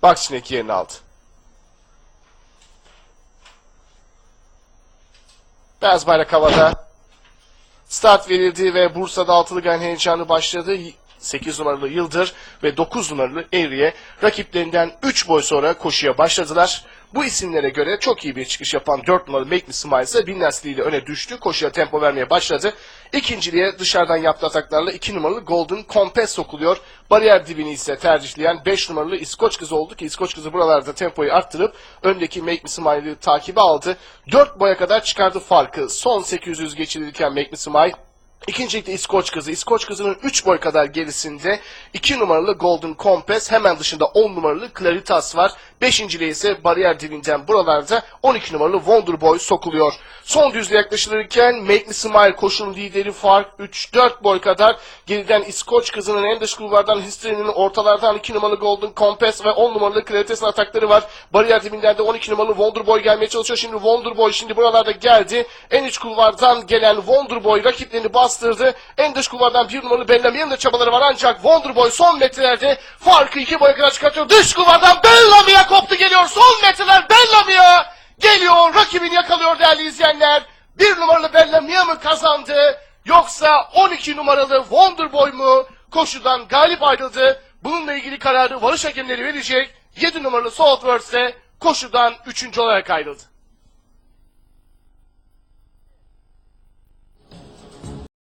Bakçinek yerini aldı. Beyaz bayrak havada. Start verildi ve Bursa'da Altılıgan heyecanı başladı. 8 numaralı Yıldır ve 9 numaralı Evriye rakiplerinden 3 boy sonra koşuya başladılar. Bu isimlere göre çok iyi bir çıkış yapan 4 numaralı Make Me Smile ise Binners ile öne düştü. Koşuya tempo vermeye başladı. İkinciliğe dışarıdan yaptığı ataklarla 2 numaralı Golden Compass sokuluyor. Bariyer dibini ise tercihleyen 5 numaralı İskoç Kızı oldu ki İskoç Kızı buralarda tempoyu arttırıp öndeki Make Me Smile'ı takibe aldı. 4 boya kadar çıkardı farkı. Son 800 geçilirken Make Me Smile. İkincilikte İskoç Kızı. İskoç Kızı'nın 3 boy kadar gerisinde 2 numaralı Golden Compass, hemen dışında 10 numaralı Claritas var. Beşinciliğe ise bariyer dibinden buralarda 12 numaralı Wonder Boy sokuluyor. Son düzlüğe yaklaşılırken Make Me Smile koşunun lideri fark 3-4 boy kadar. Geriden İskoç Kızı'nın en dış kulvardan History'nin ortalardan 2 numaralı Golden Compass ve 10 numaralı Claritas'ın atakları var. Bariyer dibinden de 12 numaralı Wonder Boy gelmeye çalışıyor. Şimdi Wonder Boy buralarda geldi. En iç kulvardan gelen Wonder Boy rakiplerini bastırdı. En dış kulvardan 1 numaralı Bellamy'nin de çabaları var ancak Wonder Boy son metrelerde farkı 2 boya kadar çıkartıyor. Dış kulvardan Bellamy'e koptu geliyor. Son metreler Bellamy'e geliyor. Rakibini yakalıyor değerli izleyenler. 1 numaralı Bellamy'e mi kazandı yoksa 12 numaralı Wonder Boy mu koşudan galip ayrıldı? Bununla ilgili kararı varış hakemleri verecek. 7 numaralı Saltworth ise koşudan 3. olarak ayrıldı.